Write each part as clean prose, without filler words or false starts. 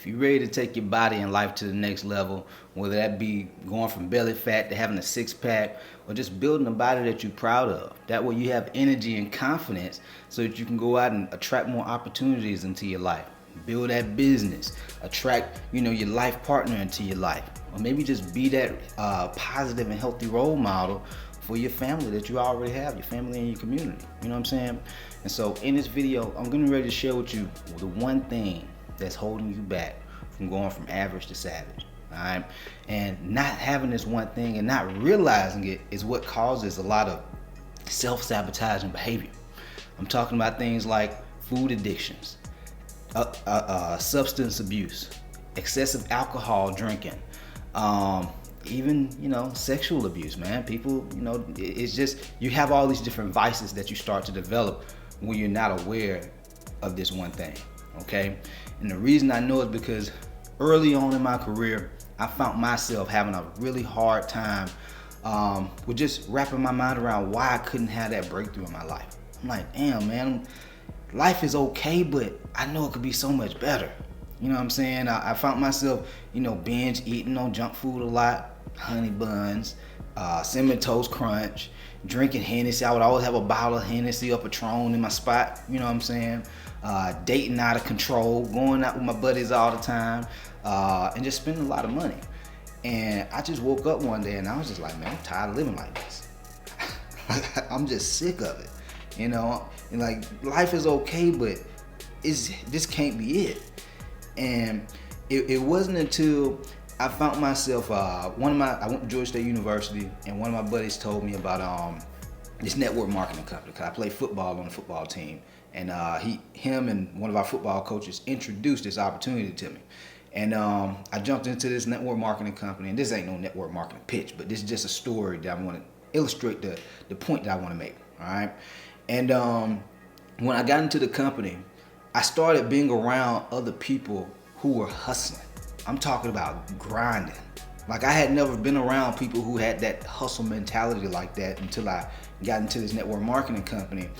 If you're ready to take your body and life to the next level, whether that be going from belly fat to having a six pack or just building a body that you're proud of, that way you have energy and confidence so that you can go out and attract more opportunities into your life. Build that business, attract your life partner into your life, or maybe just be that positive and healthy role model for your family that you already have, your family and your community. You know what I'm saying? And so in this video, I'm getting ready to share with you the one thing that's holding you back from going from average to savage. All right, and not having this one thing and not realizing it is what causes a lot of self-sabotaging behavior. I'm talking about things like food addictions, substance abuse, excessive alcohol drinking, even sexual abuse, man. People, it's just you have all these different vices that you start to develop when you're not aware of this one thing. Okay, and the reason I know is because early on in my career, I found myself having a really hard time with just wrapping my mind around why I couldn't have that breakthrough in my life. I'm like, damn, man, life is okay, but I know it could be so much better. You know what I'm saying? I found myself, binge eating on junk food a lot, honey buns, cinnamon toast crunch, drinking Hennessy. I would always have a bottle of Hennessy or Patron in my spot. You know what I'm saying? Dating out of control, going out with my buddies all the time, and just spending a lot of money. And I just woke up one day and I was just like, man, I'm tired of living like this. I'm just sick of it. And like life is okay, but this can't be it. And it wasn't until I found myself, I went to Georgia State University, and one of my buddies told me about this network marketing company, because I played football on the football team. And him and one of our football coaches introduced this opportunity to me. And I jumped into this network marketing company, and this ain't no network marketing pitch, but this is just a story that I want to illustrate the point that I want to make, all right? And when I got into the company, I started being around other people who were hustling. I'm talking about grinding. Like, I had never been around people who had that hustle mentality like that until I got into this network marketing company.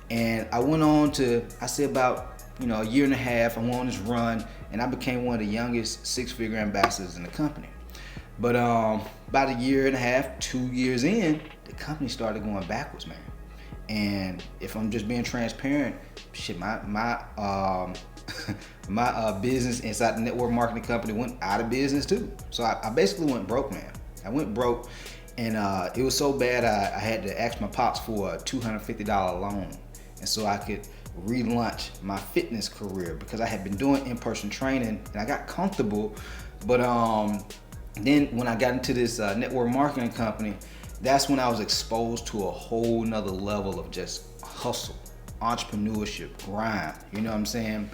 And I went on to, I say about, a year and a half, I went on this run, and I became one of the youngest six-figure ambassadors in the company. But about a year and a half, 2 years in, the company started going backwards, man. And if I'm just being transparent, shit, my my business inside the network marketing company went out of business too. So I basically went broke, man. I went broke, and it was so bad I had to ask my pops for a $250 loan, and so I could relaunch my fitness career, because I had been doing in-person training and I got comfortable. But then when I got into this network marketing company, that's when I was exposed to a whole nother level of just hustle, entrepreneurship, grind, you know what I'm saying?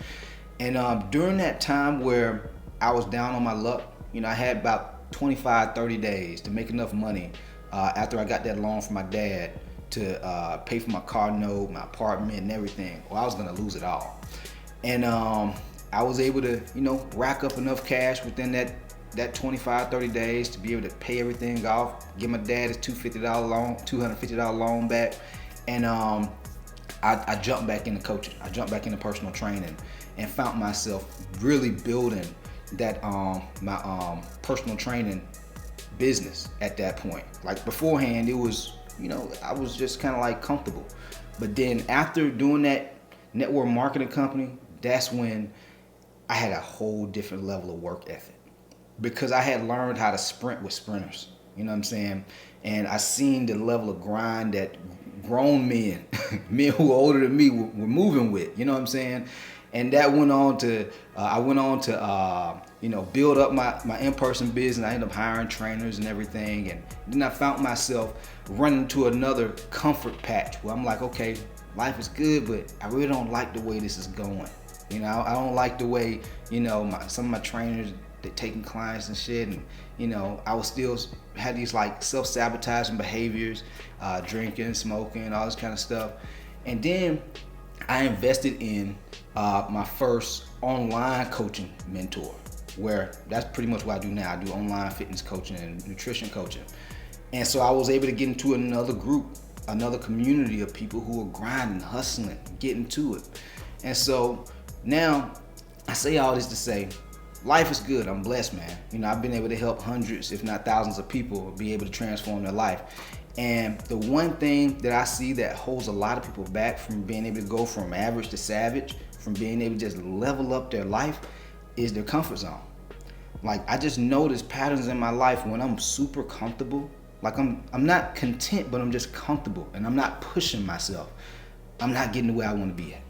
And during that time where I was down on my luck, I had about 25, 30 days to make enough money after I got that loan from my dad to pay for my car note, my apartment, and everything, or I was gonna lose it all. And I was able to, rack up enough cash within that 25, 30 days to be able to pay everything off, give my dad his $250 loan back, and I jumped back into coaching. I jumped back into personal training, and found myself really building that my personal training business at that point. Like beforehand, it was, I was just kind of like comfortable. But then after doing that network marketing company, that's when I had a whole different level of work ethic, because I had learned how to sprint with sprinters. You know what I'm saying? And I seen the level of grind that grown men, men who were older than me, were moving with. You know what I'm saying? And that went on to, I went on to, build up my in-person business. I ended up hiring trainers and everything. And then I found myself running to another comfort patch where I'm like, okay, life is good, but I really don't like the way this is going. I don't like the way, some of my trainers, they're taking clients and shit. And, I was still had these like self-sabotaging behaviors, drinking, smoking, all this kind of stuff. And then I invested in my first online coaching mentor, where that's pretty much what I do now. I do online fitness coaching and nutrition coaching. And so I was able to get into another group, another community of people who are grinding, hustling, getting to it. And so now I say all this to say, life is good. I'm blessed, man. I've been able to help hundreds, if not thousands of people be able to transform their life. And the one thing that I see that holds a lot of people back from being able to go from average to savage, from being able to just level up their life, is their comfort zone. Like, I just notice patterns in my life when I'm super comfortable. Like, I'm not content, but I'm just comfortable, and I'm not pushing myself. I'm not getting to where I want to be at.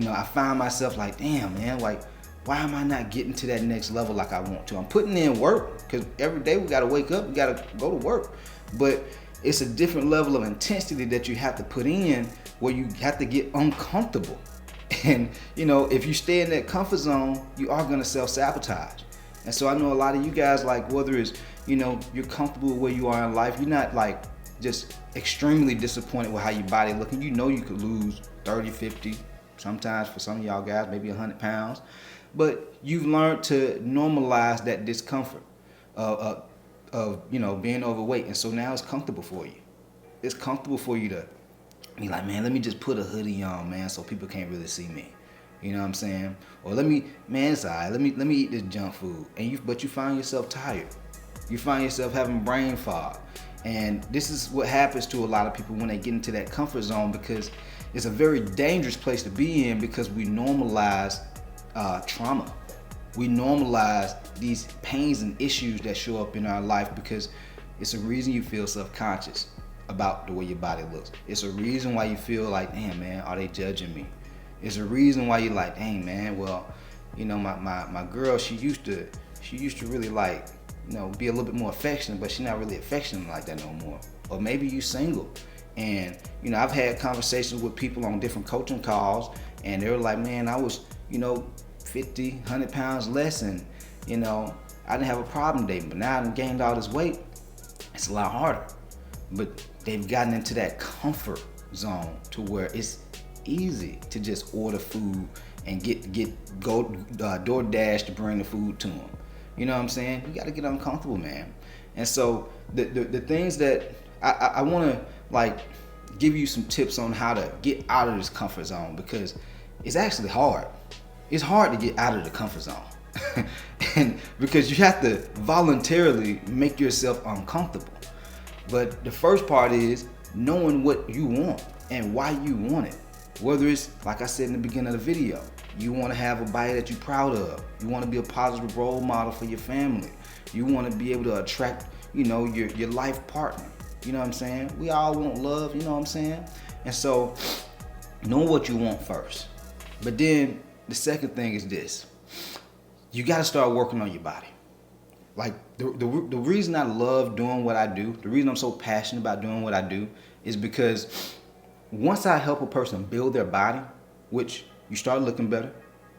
I find myself like, damn, man, like, why am I not getting to that next level like I want to? I'm putting in work, because every day we got to wake up, we got to go to work. But it's a different level of intensity that you have to put in, where you have to get uncomfortable. And, if you stay in that comfort zone, you are going to self-sabotage. And so I know a lot of you guys, like, whether it's, you're comfortable with where you are in life, you're not like just extremely disappointed with how your body looking. You could lose 30, 50, sometimes for some of y'all guys, maybe 100 pounds. But you've learned to normalize that discomfort of being overweight. And so now it's comfortable for you. It's comfortable for you to be like, man, let me just put a hoodie on, man, so people can't really see me. You know what I'm saying? Or it's all right, let me eat this junk food. But you find yourself tired. You find yourself having brain fog. And this is what happens to a lot of people when they get into that comfort zone, because it's a very dangerous place to be in, because we normalize trauma. We normalize these pains and issues that show up in our life, because it's a reason you feel self-conscious about the way your body looks. It's a reason why you feel like, damn, man, are they judging me? It's a reason why you're like, dang, man, well, my girl, she used to really, like, be a little bit more affectionate, but she's not really affectionate like that no more. Or maybe you single. And, I've had conversations with people on different coaching calls, and they were like, man, I was, 50, 100 pounds less, and, I didn't have a problem dating, but now I've gained all this weight. It's a lot harder. But they've gotten into that comfort zone to where it's easy to just order food and go DoorDash to bring the food to them. You know what I'm saying? You got to get uncomfortable, man. And so the things that I want to, like, give you some tips on how to get out of this comfort zone, because it's actually hard. It's hard to get out of the comfort zone. And because you have to voluntarily make yourself uncomfortable. But the first part is knowing what you want and why you want it. Whether it's, like I said in the beginning of the video, you want to have a body that you're proud of. You want to be a positive role model for your family. You want to be able to attract, your life partner. You know what I'm saying? We all want love, you know what I'm saying? And so, know what you want first. But then the second thing is this. You got to start working on your body. Like, the reason I love doing what I do, the reason I'm so passionate about doing what I do, is because once I help a person build their body, which you start looking better,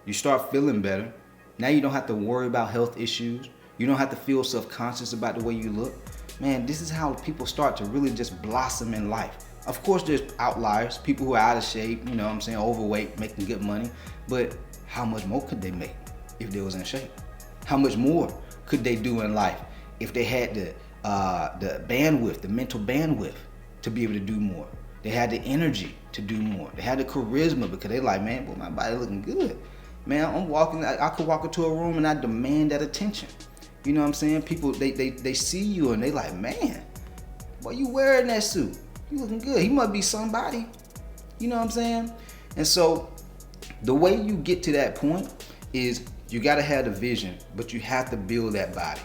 you start feeling better, now you don't have to worry about health issues, you don't have to feel self-conscious about the way you look. Man, this is how people start to really just blossom in life. Of course, there's outliers, people who are out of shape, overweight, making good money, but how much more could they make if they was in shape? How much more could they do in life if they had the bandwidth, the mental bandwidth to be able to do more? They had the energy to do more. They had the charisma, because they like, man, boy, my body looking good. Man, I could walk into a room and I demand that attention. You know what I'm saying? People, they see you and they like, man, boy, you wearing that suit. You looking good. He must be somebody. You know what I'm saying? And so the way you get to that point is you got to have the vision, but you have to build that body.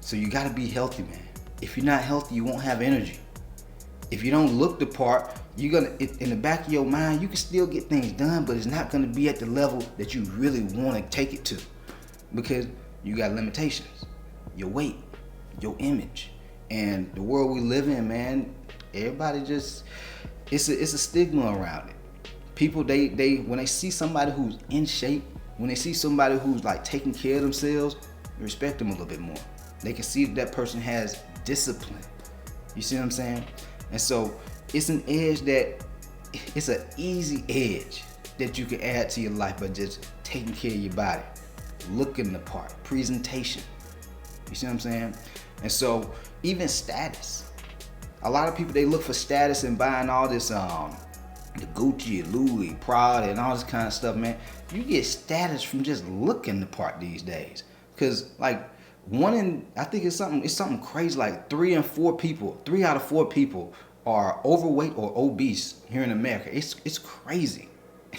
So you got to be healthy, man. If you're not healthy, you won't have energy. If you don't look the part, you're gonna, in the back of your mind, you can still get things done, but it's not gonna be at the level that you really want to take it to, because you got limitations, your weight, your image, and the world we live in, man. Everybody just, it's a stigma around it. People, they when they see somebody who's in shape, when they see somebody who's like taking care of themselves, they respect them a little bit more. They can see that person has discipline. You see what I'm saying? And so it's an edge it's an easy edge that you can add to your life by just taking care of your body, looking the part, presentation. You see what I'm saying? And so even status. A lot of people, they look for status in buying all this, the Gucci, Louis, Prada, and all this kind of stuff, man. You get status from just looking the part these days. Because like I think it's something crazy, like 3 out of 4 people are overweight or obese here in America. It's crazy.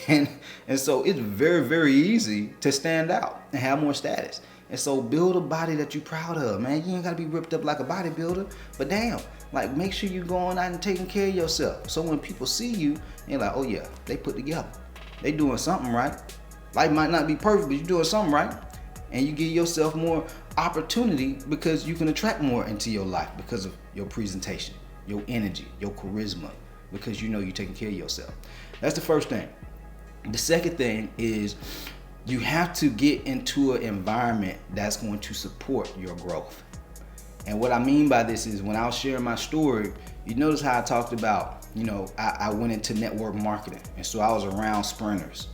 And so it's very, very easy to stand out and have more status. And so build a body that you're proud of, man. You ain't gotta be ripped up like a bodybuilder, but damn, like make sure you're going out and taking care of yourself. So when people see you, they're like, oh yeah, they put together. They doing something right. Life might not be perfect, but you're doing something right. And you give yourself more opportunity because you can attract more into your life because of your presentation, your energy, your charisma, because you know you're taking care of yourself. That's the first thing. The second thing is you have to get into an environment that's going to support your growth. And what I mean by this is when I was sharing my story, you notice how I talked about, I went into network marketing. And so I was around sprinters.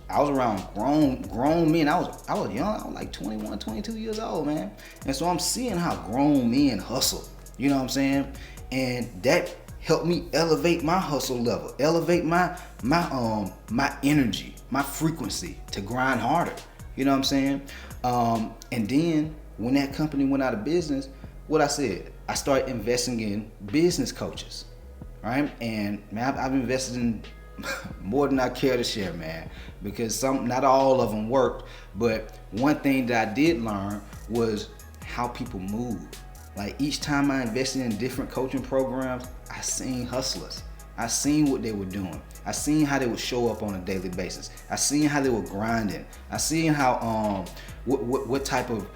I was around grown men. I was young. I was like 21, 22 years old, man. And so I'm seeing how grown men hustle. You know what I'm saying? And that helped me elevate my hustle level, elevate my energy, my frequency to grind harder. You know what I'm saying? And then when that company went out of business, what I said, I started investing in business coaches, right? And man, I've invested in more than I care to share, man, because not all of them worked. But one thing that I did learn was how people move. Like each time I invested in different coaching programs, I seen hustlers. I seen what they were doing. I seen how they would show up on a daily basis. I seen how they were grinding. I seen how what type of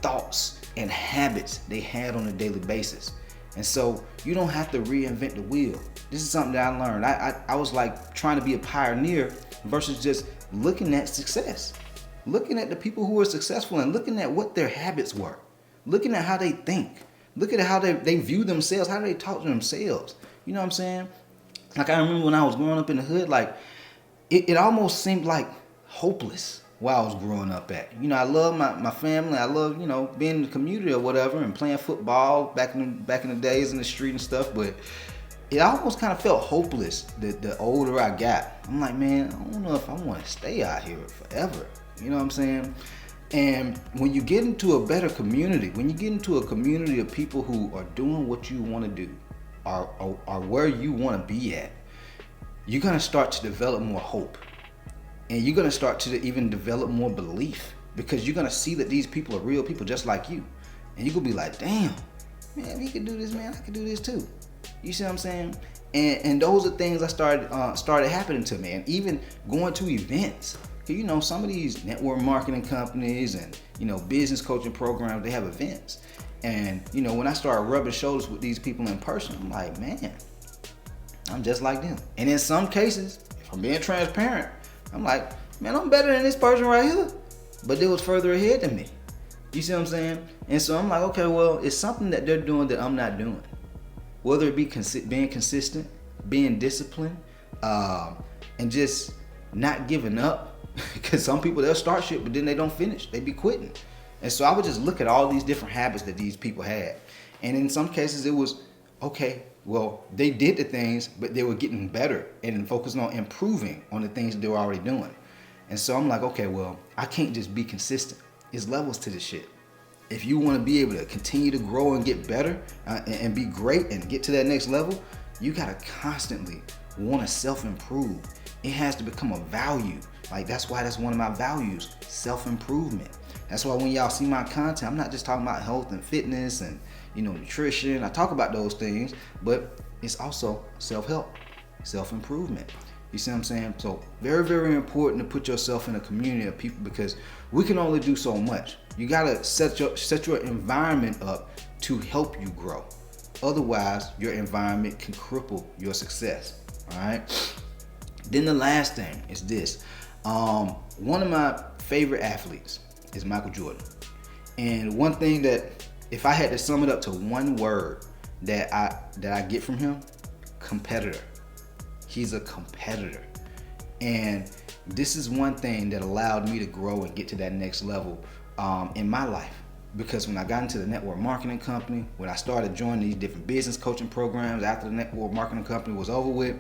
thoughts and habits they had on a daily basis. And so you don't have to reinvent the wheel. This is something that I learned. I was like trying to be a pioneer versus just looking at success, looking at the people who were successful and looking at what their habits were, looking at how they think, looking at how they view themselves, how they talk to themselves. You know what I'm saying? Like I remember when I was growing up in the hood, like it almost seemed like hopeless where I was growing up at. I love my family. I love, being in the community or whatever and playing football back in the days in the street and stuff. But it almost kind of felt hopeless the older I got. I'm like, man, I don't know if I want to stay out here forever. You know what I'm saying? And when you get into a better community, when you get into a community of people who are doing what you want to do, are where you want to be at, you're going to start to develop more hope. And you're going to start to even develop more belief because you're going to see that these people are real people just like you. And you're going to be like, damn, man, if he can do this, man, I can do this too. You see what I'm saying? And those are things that started happening to me. And even going to events. Some of these network marketing companies and, business coaching programs, they have events. And, when I started rubbing shoulders with these people in person, I'm like, man, I'm just like them. And in some cases, if I'm being transparent, I'm like, man, I'm better than this person right here. But they was further ahead than me. You see what I'm saying? And so I'm like, okay, well, it's something that they're doing that I'm not doing. Whether it be being consistent, being disciplined, and just not giving up. Because some people, they'll start shit, but then they don't finish. They be quitting. And so I would just look at all these different habits that these people had. And in some cases, it was, okay, well, they did the things, but they were getting better and focusing on improving on the things that they were already doing. And so I'm like, okay, well, I can't just be consistent. There's levels to this shit. If you want to be able to continue to grow and get better and be great and get to that next level, you got to constantly want to self-improve. It has to become a value. Like that's why that's one of my values, self-improvement. That's why when y'all see my content, I'm not just talking about health and fitness and nutrition. I talk about those things, but it's also self-help, self-improvement. You see what I'm saying? So very, very important to put yourself in a community of people because we can only do so much. You gotta set your environment up to help you grow. Otherwise, your environment can cripple your success. All right. Then the last thing is this. One of my favorite athletes is Michael Jordan. And one thing that, if I had to sum it up to one word that I get from him, competitor. He's a competitor. And this is one thing that allowed me to grow and get to that next level in my life. Because when I got into the network marketing company, when I started joining these different business coaching programs after the network marketing company was over with,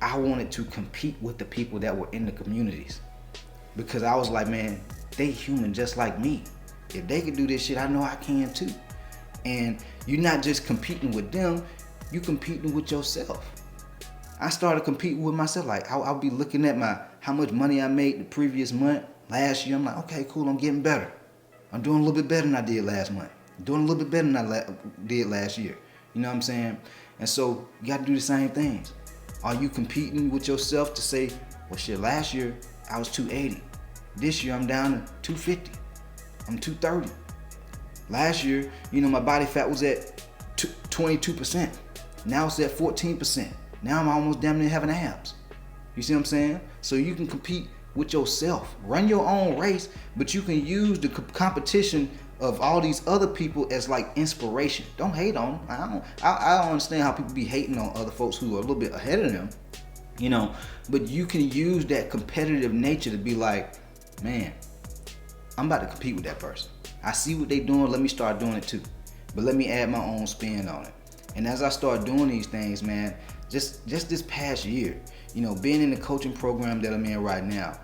I wanted to compete with the people that were in the communities. Because I was like, man, they human just like me. If they can do this shit, I know I can too. And you're not just competing with them, you competing with yourself. I started competing with myself. Like I'll be looking at how much money I made the previous month, last year. I'm like, okay, cool, I'm getting better. I'm doing a little bit better than I did last month. I'm doing a little bit better than I did last year. You know what I'm saying? And so you got to do the same things. Are you competing with yourself to say, well, shit, last year I was 280. This year I'm down to 250. I'm 230. Last year, my body fat was at 22%. Now it's at 14%. Now I'm almost damn near having abs. You see what I'm saying? So you can compete with yourself. Run your own race, but you can use the competition of all these other people as like inspiration. Don't hate on them. I don't understand how people be hating on other folks who are a little bit ahead of them. But you can use that competitive nature to be like, man, I'm about to compete with that person. I see what they doing, let me start doing it too. But let me add my own spin on it. And as I start doing these things, man, just this past year, being in the coaching program that I'm in right now,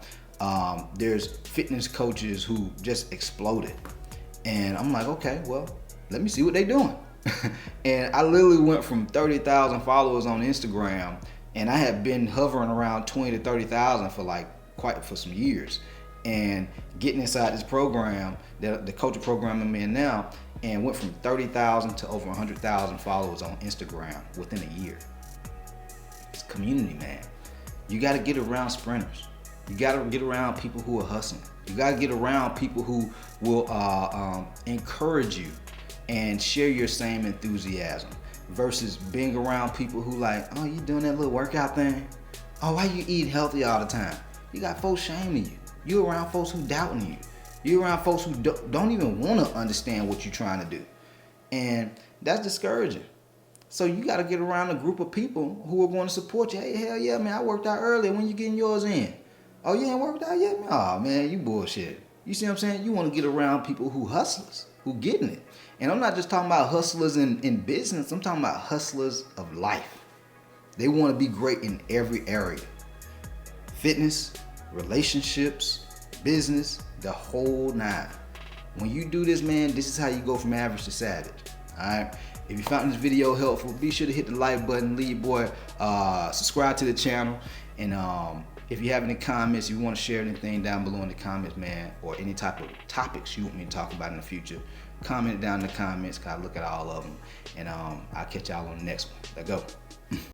there's fitness coaches who just exploded. And I'm like, okay, well, let me see what they're doing. And I literally went from 30,000 followers on Instagram, and I had been hovering around 20 to 30,000 for some years. And getting inside this program, the coaching program I'm in now, and went from 30,000 to over 100,000 followers on Instagram within a year. It's community, man. You got to get around sprinters. You got to get around people who are hustling. You got to get around people who will encourage you and share your same enthusiasm versus being around people who like, oh, you doing that little workout thing? Oh, why you eat healthy all the time? You got folks shaming you. You're around folks who doubting you. You're around folks who don't even want to understand what you're trying to do. And that's discouraging. So you got to get around a group of people who are going to support you. Hey, hell yeah, man, I worked out earlier. When you getting yours in? Oh, you ain't worked out yet? Oh, man, you bullshit. You see what I'm saying? You want to get around people who hustlers, who getting it. And I'm not just talking about hustlers in business. I'm talking about hustlers of life. They want to be great in every area. Fitness, relationships, business, the whole nine. When you do this, man, this is how you go from average to savage. All right. If you found this video helpful, be sure to hit the like button, leave your boy, subscribe to the channel, and if you have any comments, if you want to share anything down below in the comments, man, or any type of topics you want me to talk about in the future, comment it down in the comments, 'cause I look at all of them, and I'll catch y'all on the next one. Let's go.